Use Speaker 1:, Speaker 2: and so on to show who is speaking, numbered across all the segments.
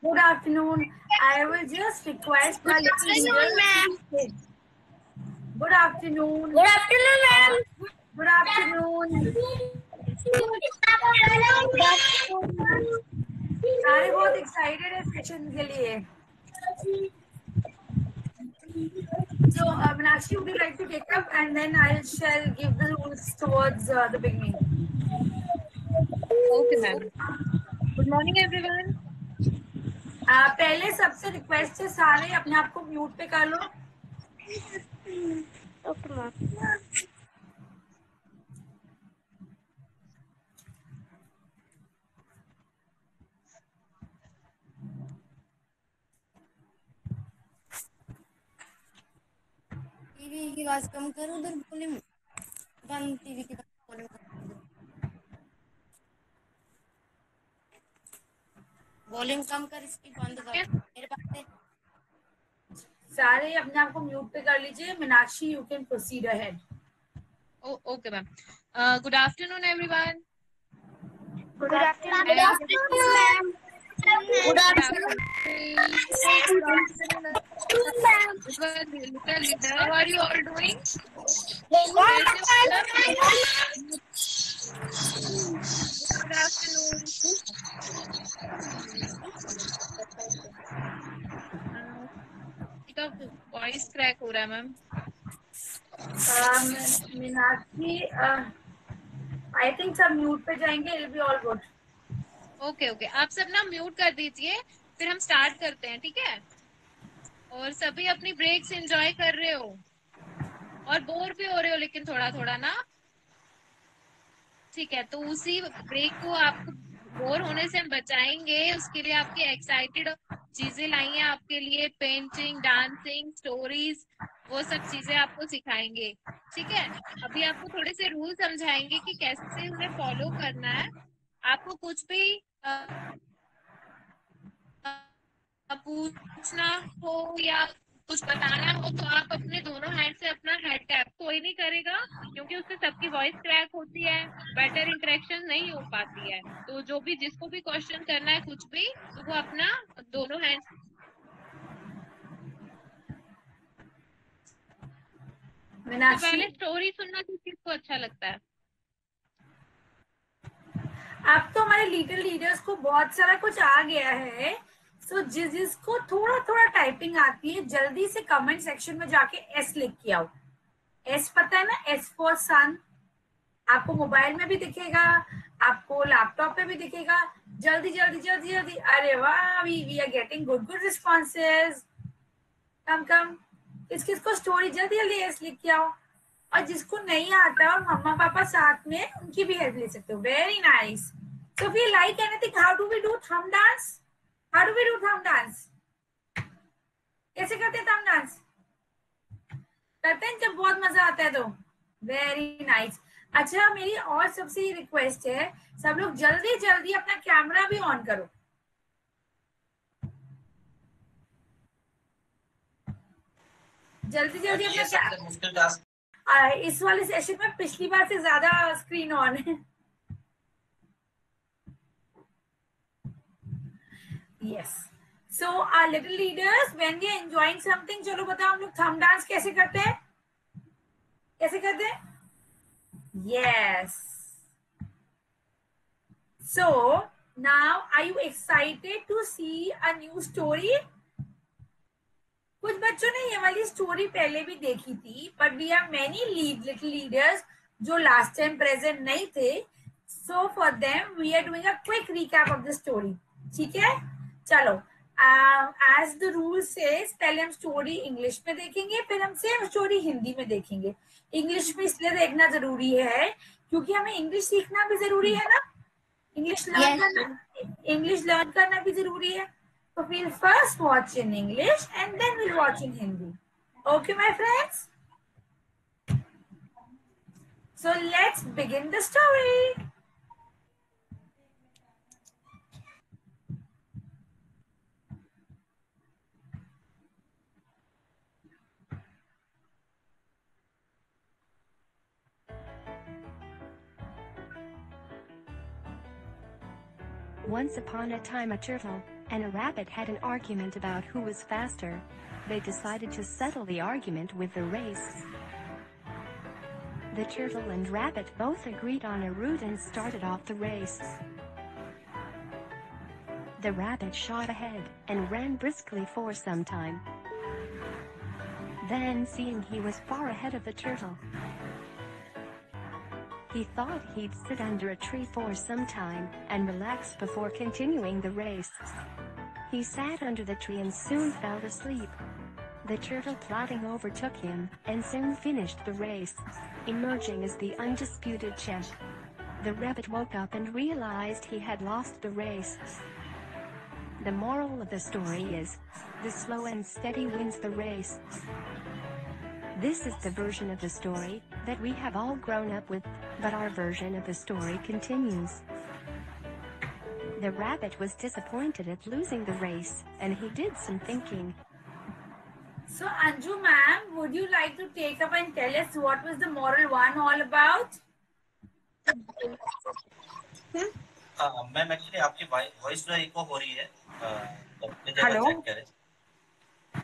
Speaker 1: Good afternoon. I will just request my little
Speaker 2: afternoon,
Speaker 1: leader
Speaker 2: ma'am.
Speaker 1: to sit. Good afternoon.
Speaker 2: Good afternoon,
Speaker 1: Uh,
Speaker 2: ma'am.
Speaker 1: good afternoon. सारे बहुत excited है session के लिए. So, Meenakshi, would you like to take up, and then I shall give the rules towards the beginning.
Speaker 3: Okay, ma'am. Good morning, everyone.
Speaker 1: पहले सबसे request है सारे अपने आप को म्यूट पे कर लो.
Speaker 2: Okay, ma'am. टीवी की आवाज कम करो, उधर वॉल्यूम बंद. टीवी की वॉल्यूम कम कर, इसकी बंद कर. मेरे पास
Speaker 1: सारे अपने आप को म्यूट पे कर लीजिए. Meenakshi, you can proceed ahead.
Speaker 3: Oh, okay, ma'am. Good afternoon, everyone.
Speaker 1: Good afternoon.
Speaker 2: Good afternoon, ma'am.
Speaker 3: Good afternoon. Good afternoon, little leader. How are you all doing? कैसे हो सब? Good afternoon. इसका वॉइस क्रैक हो रहा है, मैम.
Speaker 1: मीनाक्षी, I think सब mute पे जाएंगे. It'll be all good.
Speaker 3: Okay, आप सब ना म्यूट कर दीजिए, फिर हम स्टार्ट करते हैं, ठीक है? और सभी अपनी ब्रेक्स एंजॉय कर रहे हो और बोर भी हो रहे हो, लेकिन थोड़ा थोड़ा ना. ठीक है, तो उसी ब्रेक को आपको बोर होने से हम बचाएंगे. उसके लिए आपकी एक्साइटेड चीजें लाई हैं आपके लिए. पेंटिंग, डांसिंग, स्टोरीज, वो सब चीजें आपको सिखाएंगे. ठीक है, अभी आपको थोड़े से रूल समझाएंगे कि कैसे उन्हें फॉलो करना है. आपको कुछ भी पूछना हो या कुछ बताना हो तो आप अपने दोनों हैंड से अपना हेड टैप. कोई नहीं करेगा क्योंकि उससे सबकी वॉइस क्रैक होती है, बेटर इंटरेक्शन नहीं हो पाती है. तो जो भी जिसको भी क्वेश्चन करना है कुछ भी, तो वो अपना दोनों हैंड. तो
Speaker 1: मीनाक्षी,
Speaker 3: पहले स्टोरी सुनना किस चीज को अच्छा लगता है?
Speaker 1: अब तो हमारे लिटिल लीडर्स को बहुत सारा कुछ आ गया है. सो जिसको थोड़ा थोड़ा टाइपिंग आती है, जल्दी से कमेंट सेक्शन में जाके एस लिख के आओ. एस पता है ना? एस फॉर सन. आपको मोबाइल में भी दिखेगा, आपको लैपटॉप पे भी दिखेगा. जल्दी जल्दी जल्दी जल्दी. अरे वाह, we are getting good responses. Come come. किस किस को स्टोरी जल्दी जल्दी एस लिख के आओ. और जिसको नहीं आता और मम्मा पापा साथ में, उनकी भी हेल्प ले सकते हो. Very nice. So if you like anything, how do we do thumb dance? How do we do thumb dance? कैसे करते हैं थंब डांस? करते हैं जब बहुत मजा आता है तो. Very nice. अच्छा, मेरी और सबसे रिक्वेस्ट है, सब लोग जल्दी जल्दी अपना कैमरा भी ऑन करो. जल्दी जल्दी अपना सबसे मुश्किल टास्क. इस वाले सेशन में पिछली बार से ज्यादा स्क्रीन ऑन है. Yes. So our little leaders, when we are enjoying something, चलो बताओ हम लोग थंब डांस कैसे करते हैं? कैसे करते हैं? Yes. So now, are you excited to see a new story? कुछ बच्चों ने ये वाली स्टोरी पहले भी देखी थी, but we have many little leaders जो लास्ट टाइम प्रेजेंट नहीं थे. So for them we are doing a quick recap of the story. ठीक है, चलो. एज द रूल सेज, पहले हम स्टोरी इंग्लिश में देखेंगे, फिर हम सेम स्टोरी हिंदी में देखेंगे. इंग्लिश में इसलिए देखना जरूरी है क्योंकि हमें इंग्लिश सीखना भी जरूरी है ना. इंग्लिश लर्न करना, इंग्लिश लर्न करना भी जरूरी है. So we'll first watch in English and then we'll watch in Hindi. Okay, my friends? So let's begin the story.
Speaker 4: Once upon a time a turtle and a rabbit had an argument about who was faster. They decided to settle the argument with the race. The turtle and rabbit both agreed on a route and started off the race. The rabbit shot ahead and ran briskly for some time. Then, seeing he was far ahead of the turtle, he thought he'd sit under a tree for some time and relax before continuing the race. He sat under the tree and soon fell asleep. The turtle plodding overtook him and soon finished the race, emerging as the undisputed champ. The rabbit woke up and realized he had lost the race. The moral of the story is, the slow and steady wins the race. This is the version of the story that we have all grown up with, but our version of the story continues. The rabbit was disappointed at losing the race, and he did some thinking.
Speaker 1: So Anju ma'am, would you like to take up and tell us what was the moral one all about?
Speaker 5: Ma'am actually आपकी voice जो eco हो रही है,
Speaker 6: Hello?
Speaker 5: Check करें.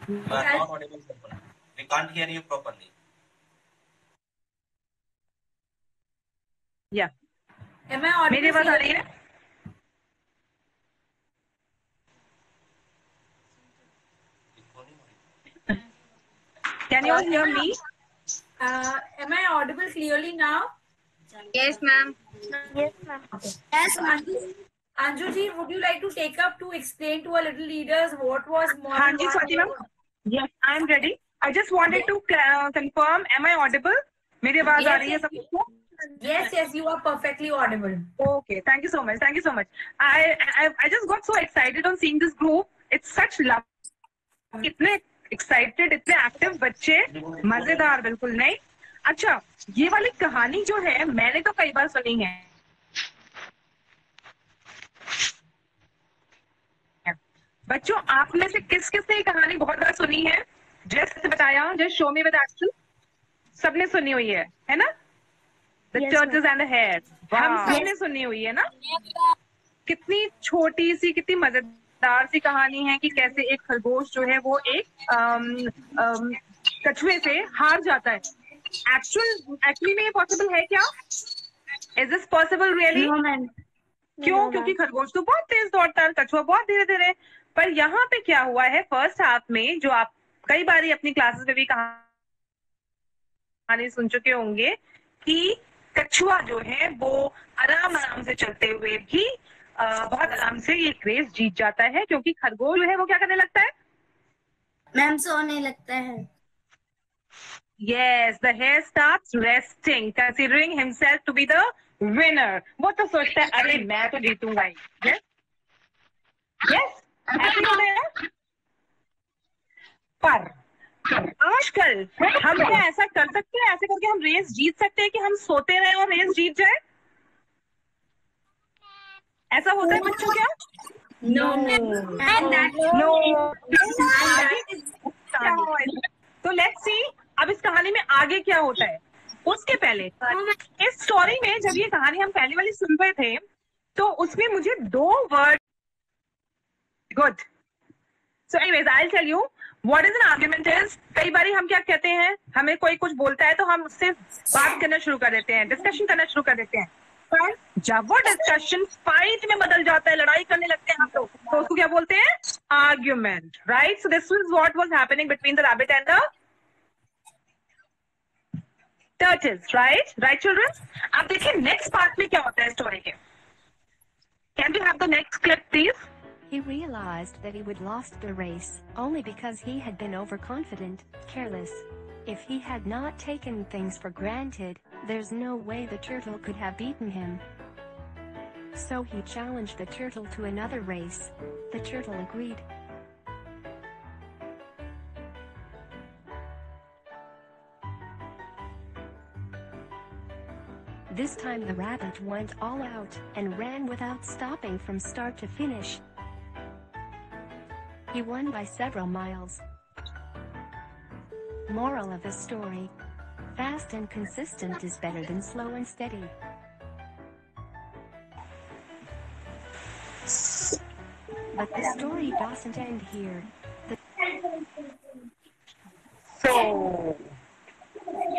Speaker 5: You are not audible properly. We can't hear you properly.
Speaker 6: Yeah.
Speaker 1: Am I audible?
Speaker 6: मेरी आवाज आ रही है? Can you all hear me?
Speaker 1: Am I audible clearly now?
Speaker 3: Yes, ma'am.
Speaker 2: Yes,
Speaker 1: Anju ji, would you like to take up to explain to our little leaders what was moral
Speaker 6: हाँ जी
Speaker 1: one?
Speaker 6: Swati ma'am. Yes, I am ready. I just wanted to confirm. Am I audible? मेरी आवाज आ रही है सबको?
Speaker 1: Yes, you are perfectly audible.
Speaker 6: Okay, thank you so much. Thank you so much. I just got so excited on seeing this group. It's such love. इतने excited, इतने active बच्चे, मजेदार बिल्कुल नहीं. अच्छा, ये वाली कहानी जो है मैंने तो कई बार सुनी है. बच्चों, आप में से किस किसने ये कहानी बहुत बार सुनी है? जैसे बताया, just show me with action. सबने सुनी हुई है ना? The tortoise and the hare. हम सबने सुनी हुई है ना? कितनी छोटी सी, कितनी मजेदार सी कहानी है कि कैसे एक खरगोश जो है वो एक कछुए से हार जाता है. एक्चुअली में ये पॉसिबल है क्या? Is this possible really? क्यों? क्योंकि खरगोश तो बहुत तेज दौड़ता है, कछुआ बहुत धीरे धीरे. पर यहाँ पे क्या हुआ है फर्स्ट हाफ में, जो आप कई बार अपनी क्लासेस में भी कहानी सुन चुके होंगे कि कछुआ जो है वो आराम से चलते हुए भी बहुत आराम से ये रेस जीत जाता है, क्योंकि खरगोश जो है वो क्या करने लगता है?
Speaker 2: मैम सोने लगता है.
Speaker 6: Yes, the hare starts resting, considering himself to be the winner. वो तो सोचता है अरे मैं तो जीतूंगा ही. Yes, yes, ऐसे ही होता है ना? पर आजकल हम क्या ऐसा कर सकते हैं? ऐसे करके हम रेस जीत सकते हैं कि हम सोते रहे और रेस जीत जाए? ऐसा होता है बच्चों क्या?
Speaker 1: No.
Speaker 6: तो लेट्स सी अब इस कहानी में आगे क्या होता है. उसके पहले इस स्टोरी में जब ये कहानी हम पहली वाली सुन रहे थे तो उसमें मुझे 2 word good. So anyways I will tell you what is an argument is. कई बार हम क्या कहते हैं, हमें कोई कुछ बोलता है तो हम उससे बात करना शुरू कर देते हैं, डिस्कशन करना शुरू कर देते हैं. पर जब वो डिस्कशन फाइट में बदल जाता है, लड़ाई करने लगते हैं हम लोग, तो उसको क्या बोलते हैं? Argument. Right. So this was what was happening between the rabbit and the turtles. Right children. अब देखिए नेक्स्ट पार्ट में क्या होता है स्टोरी के. Can we have the next clip please?
Speaker 4: He realized that he would lost the race, only because he had been overconfident, careless. If he had not taken things for granted, there's no way the turtle could have beaten him. So he challenged the turtle to another race. The turtle agreed. This time the rabbit went all out and ran without stopping from start to finish. He won by several miles. Moral of the story: fast and consistent is better than slow and steady. But the story doesn't end here.
Speaker 6: So,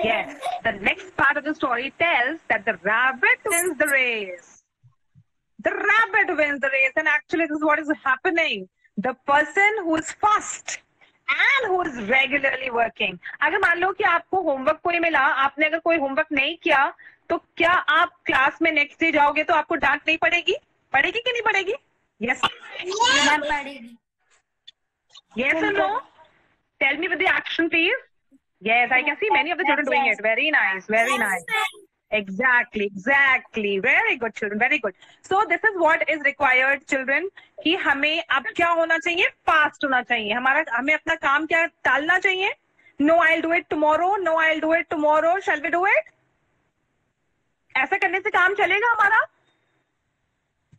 Speaker 6: yes, the next part of the story tells that the rabbit wins the race. The rabbit wins the race, and actually, this is what is happening. The person who is fast and who is regularly working. अगर मान लो कि आपको homework कोई मिला, आपने अगर कोई homework नहीं किया, तो क्या आप क्लास में नेक्स्ट डे जाओगे तो आपको डांट नहीं पड़ेगी? पड़ेगी कि नहीं पड़ेगी? Yes.
Speaker 2: मैम पढ़ेगी।
Speaker 6: Yes or no? Tell me with the action, please. Yes, I can see many of the children doing it. Very nice, very nice. Exactly. Very good, children. Very good. So this is what is required, children. कि हमें अब क्या होना चाहिए? Fast होना चाहिए. हमें अपना काम क्या टालना चाहिए? No, I'll do it tomorrow. No, I'll do it tomorrow. Shall we do it? ऐसा करने से काम चलेगा हमारा?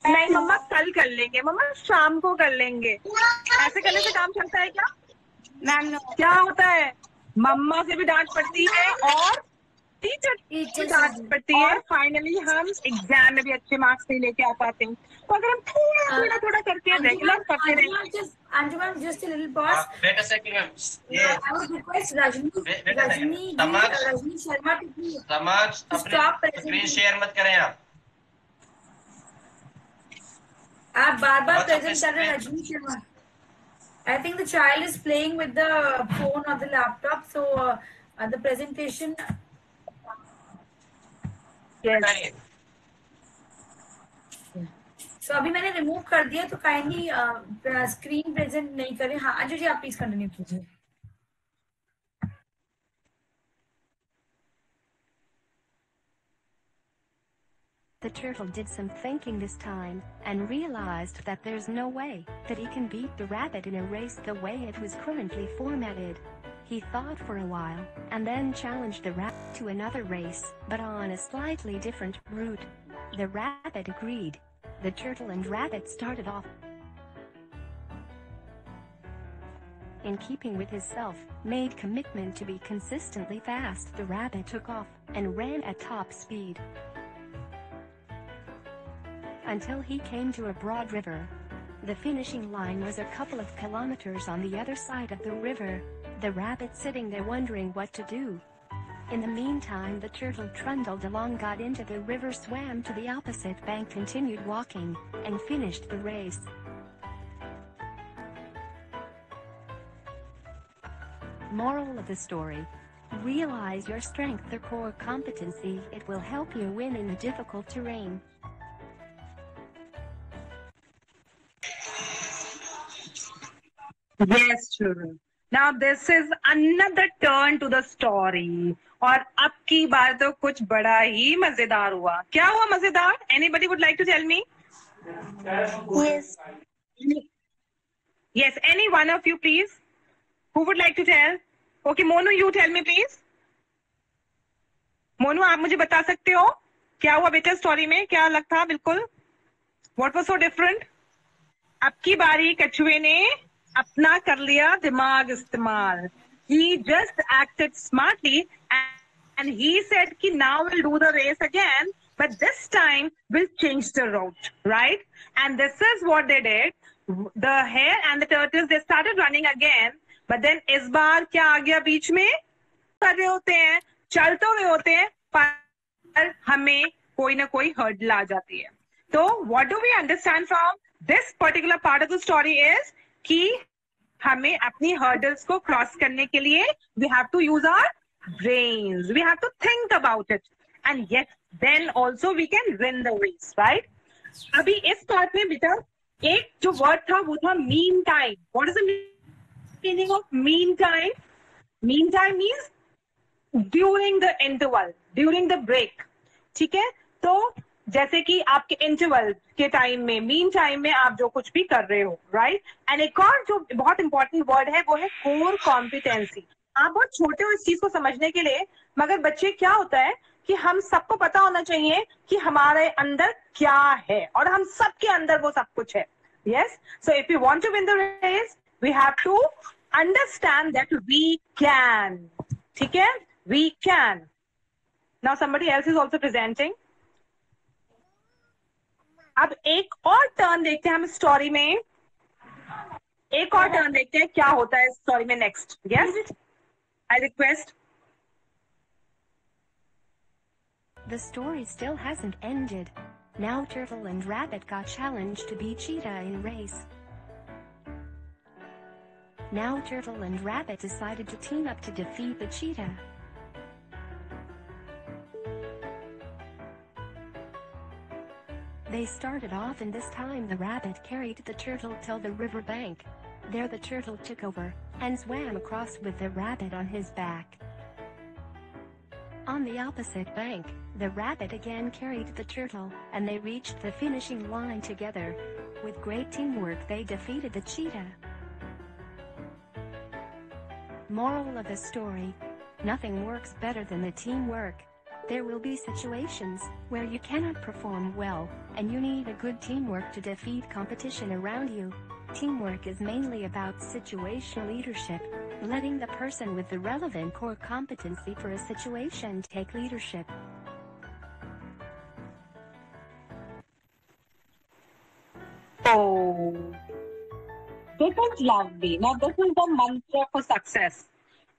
Speaker 6: नहीं मम्मा कल कर लेंगे, मम्मा शाम को कर लेंगे. ऐसे करने से काम चलता है क्या? मैम क्या होता है? मम्मा से भी डांट पड़ती है और टीचर से डांट पड़ती है. और फाइनली हम एग्जाम में भी अच्छे मार्क्स नहीं लेके आ पाते हैं. तो अगर हम थोड़ा करके रेगुलर करते रहेंगे.
Speaker 1: Anju ma'am, just a little pause.
Speaker 5: Wait a second, ma'am.
Speaker 1: I would request Rajni Sharma to
Speaker 5: समाज
Speaker 1: stop
Speaker 5: अपनी स्क्रीन शेयर मत करें आप.
Speaker 1: आप बार
Speaker 5: What's up,
Speaker 1: प्रेजेंट कर रहे हैं
Speaker 5: Miss?
Speaker 1: Rajni Sharma. I think the child is playing with the phone or the laptop, so the presentation.
Speaker 6: Yes.
Speaker 1: So अभी मैंने रिमूव कर दिया, तो काइंडली स्क्रीन प्रेजेंट नहीं करें. हाँ अंजू जी आप प्लीज कंटिन्यू कीजिए.
Speaker 4: The turtle did some thinking this time, and realized that there's no way that he can beat the rabbit in a race the way it was currently formatted. He thought for a while, and then challenged the rabbit to another race, but on a slightly different route. The rabbit agreed. The turtle and rabbit started off. In keeping with his self-made commitment to be consistently fast, the rabbit took off, and ran at top speed. Until he came to a broad river. The finishing line was a couple of kilometers on the other side of the river, the rabbit sitting there wondering what to do. In the meantime, the turtle trundled along, got into the river, swam to the opposite bank, continued walking, and finished the race. Moral of the story: realize your strength or core competency. It will help you win in the difficult terrain.
Speaker 6: Yes, children. Now this is another turn to the story. और अब की बार तो कुछ बड़ा ही मजेदार हुआ. क्या हुआ मजेदार? Anybody would like to tell me?
Speaker 2: Yes.
Speaker 6: Yes, any one of you, please. Who would like to tell? Okay, Monu, you tell me, please. Monu आप मुझे बता सकते हो क्या हुआ बेटा स्टोरी में? क्या अलग था बिल्कुल? What was so different? अब की बारी कछुए ने अपना कर लिया दिमाग इस्तेमाल. He just acted smartly and he said कि now we'll do the race again, but this time we'll change the route, right? And this is what they did. The hare and the tortoise, they started running again, but then इस बार क्या आ गया बीच में? कर रहे होते हैं, चल तो रहे होते हैं, पर हमें कोई ना कोई hurdle आ जाती है. तो what do we understand from this particular part of the story is कि हमें अपनी hurdles को cross करने के लिए we have to use our brains. We have to think about it. And yes, then also we can win the race, right? अभी इस part में बेटा एक जो word था वो था mean time. What is the meaning of mean time? Mean time means during the interval, during the break. ठीक है? तो जैसे कि आपके इंटरवल के टाइम में, मीन टाइम में आप जो कुछ भी कर रहे हो, राइट? एंड एक और जो बहुत इंपॉर्टेंट वर्ड है वो है कोर कॉम्पिटेंसी. आप बहुत छोटे हो इस चीज को समझने के लिए, मगर बच्चे क्या होता है कि हम सबको पता होना चाहिए कि हमारे अंदर क्या है, और हम सबके अंदर वो सब कुछ है. Yes, so if you want to win the race we have to understand that we can. ठीक है? We can. Now somebody else is also presenting. अब एक और टर्न देखते हैं हम स्टोरी में एक और टर्न देखते हैं क्या होता है स्टोरी में next. Yes, I request.
Speaker 4: The story still hasn't ended. Now Turtle and Rabbit got challenged to beat Cheetah in race. Now Turtle and Rabbit decided to team up to defeat the cheetah. They started off, and this time the rabbit carried the turtle till the river bank. There the turtle took over and swam across with the rabbit on his back. On the opposite bank, the rabbit again carried the turtle, and they reached the finishing line together. With great teamwork they defeated the cheetah. Moral of the story: nothing works better than the teamwork. There will be situations where you cannot perform well, and you need a good teamwork to defeat competition around you. Teamwork is mainly about situational leadership, letting the person with the relevant core competency for a situation take leadership.
Speaker 6: Oh, this is lovely. Now this is the mantra for success.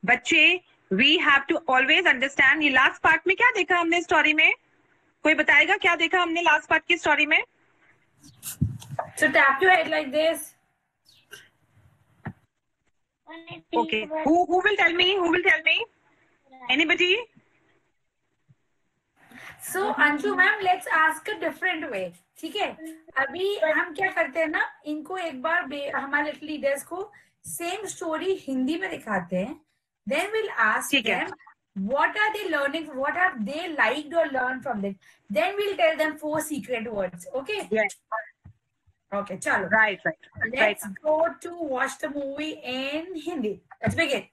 Speaker 6: बच्चे, we have to always understand. ये last part में क्या देखा हमने story में? कोई बताएगा क्या देखा हमने लास्ट पार्ट की स्टोरी में?
Speaker 1: So tap your head like this.
Speaker 6: Okay. Who will tell me? Who will tell me? Anybody?
Speaker 1: So Anshu ma'am, let's ask a different way. ठीक है, अभी हम क्या करते हैं ना, इनको एक बार हमारे लीडर्स को सेम स्टोरी हिंदी में दिखाते हैं. Then we'll ask them what are they learning, what have they liked or learned from it. Then we'll tell them 4 secret words. Okay?
Speaker 6: Yes.
Speaker 1: Okay, chalo.
Speaker 6: Right.
Speaker 1: Let's go to watch the movie in Hindi. Let's begin.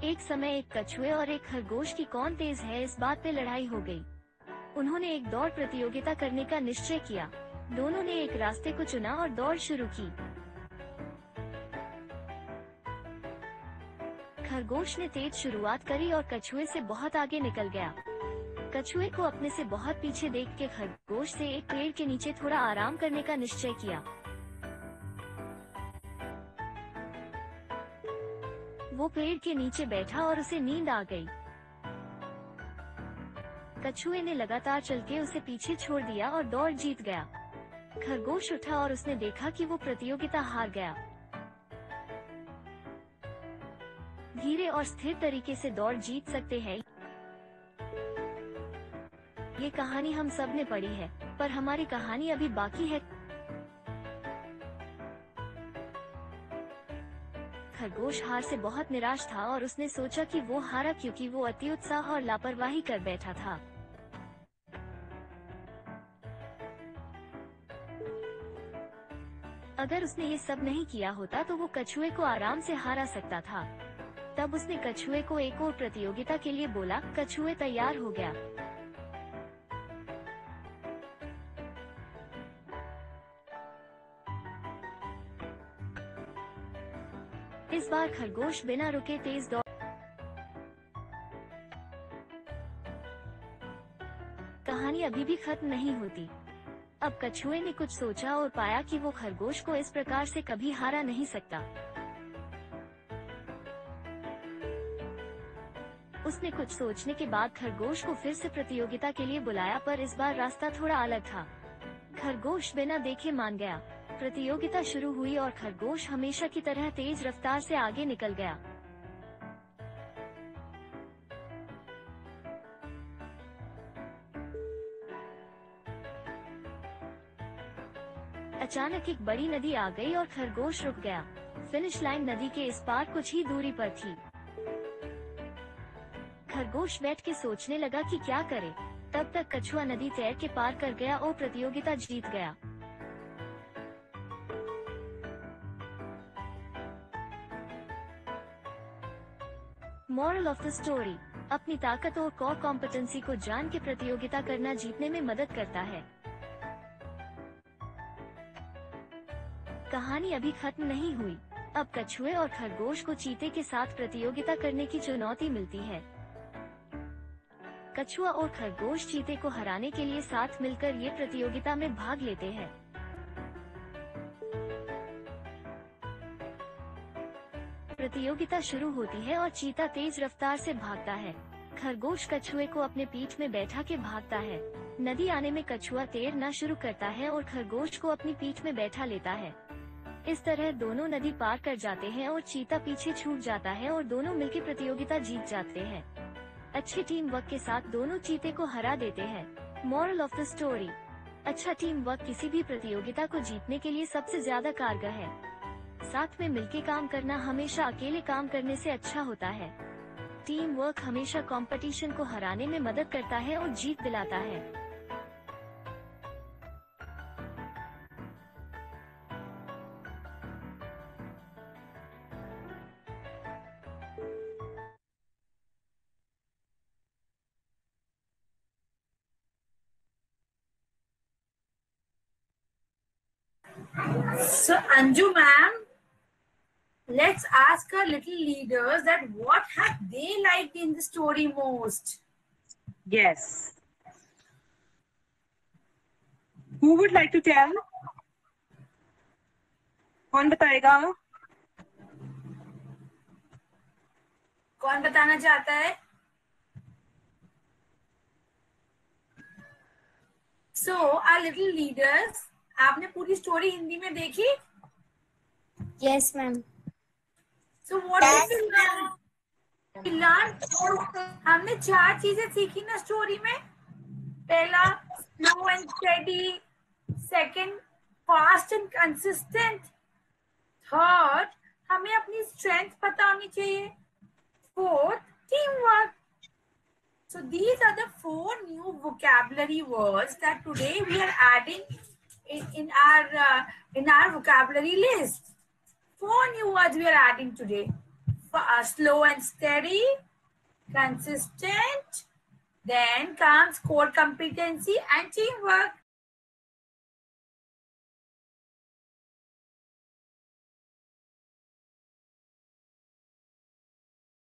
Speaker 4: एक समय एक कछुए और एक खरगोश की कौन तेज है इस बात पे लड़ाई हो गई. उन्होंने एक दौड़ प्रतियोगिता करने का निश्चय किया. दोनों ने एक रास्ते को चुना और दौड़ शुरू की. खरगोश ने तेज शुरुआत करी और कछुए से बहुत आगे निकल गया. कछुए को अपने से बहुत पीछे देख के खरगोश से एक पेड़ के नीचे थोड़ा आराम करने का निश्चय किया. वो पेड़ के नीचे बैठा और उसे नींद आ गई. कछुए ने लगातार चल के उसे पीछे छोड़ दिया और दौड़ जीत गया. खरगोश उठा और उसने देखा कि वो प्रतियोगिता हार गया. धीरे और स्थिर तरीके से दौड़ जीत सकते हैं. ये कहानी हम सब ने पढ़ी है, पर हमारी कहानी अभी बाकी है. खरगोश हार से बहुत निराश था और उसने सोचा कि वो हारा क्योंकि वो अति उत्साह और लापरवाही कर बैठा था. अगर उसने ये सब नहीं किया होता तो वो कछुए को आराम से हरा सकता था. तब उसने कछुए को एक और प्रतियोगिता के लिए बोला. कछुए तैयार हो गया. इस बार खरगोश बिना रुके तेज दौड़. कहानी अभी भी खत्म नहीं होती. अब कछुए ने कुछ सोचा और पाया कि वो खरगोश को इस प्रकार से कभी हारा नहीं सकता. उसने कुछ सोचने के बाद खरगोश को फिर से प्रतियोगिता के लिए बुलाया, पर इस बार रास्ता थोड़ा अलग था. खरगोश बिना देखे मान गया. प्रतियोगिता शुरू हुई और खरगोश हमेशा की तरह तेज रफ्तार से आगे निकल गया. अचानक एक बड़ी नदी आ गई और खरगोश रुक गया. फिनिश लाइन नदी के इस पार कुछ ही दूरी पर थी. खरगोश बैठ के सोचने लगा कि क्या करे. तब तक कछुआ नदी तैर के पार कर गया और प्रतियोगिता जीत गया. Moral of the story: अपनी ताकत और कोर कॉम्पिटेंसी को जान के प्रतियोगिता करना जीतने में मदद करता है। कहानी अभी खत्म नहीं हुई। अब कछुए और खरगोश को चीते के साथ प्रतियोगिता करने की चुनौती मिलती है। कछुआ और खरगोश चीते को हराने के लिए साथ मिलकर ये प्रतियोगिता में भाग लेते हैं। प्रतियोगिता शुरू होती है और चीता तेज रफ्तार से भागता है। खरगोश कछुए को अपने पीठ में बैठा के भागता है। नदी आने में कछुआ तैरना शुरू करता है और खरगोश को अपनी पीठ में बैठा लेता है। इस तरह दोनों नदी पार कर जाते हैं और चीता पीछे छूट जाता है और दोनों मिलकर प्रतियोगिता जीत जाते हैं। अच्छे टीम वर्क के साथ दोनों चीते को हरा देते हैं। मॉरल ऑफ द स्टोरी: अच्छा टीम वर्क किसी भी प्रतियोगिता को जीतने के लिए सबसे ज्यादा कारगर है। साथ में मिलके काम करना हमेशा अकेले काम करने से अच्छा होता है। टीम वर्क हमेशा कंपटीशन को हराने में मदद करता है और जीत दिलाता है।
Speaker 1: So Anju ma'am, let's ask our little leaders that what have they liked in the story most?
Speaker 6: Yes. Who would like to tell? कौन बताएगा?
Speaker 1: कौन बताना चाहता है? So our little leaders, आपने पूरी स्टोरी हिंदी में देखी?
Speaker 2: Yes, ma'am.
Speaker 1: So what did we learn? We learned हमने 4 चीजें सीखी ना स्टोरी में। पहला slow and steady, second fast and consistent, third हमें अपनी strength पता होनी चाहिए, fourth teamwork. So these are the 4 new vocabulary words that today we are adding in our vocabulary list. 4 new words we are adding today: slow and steady, consistent, then comes core competency and teamwork.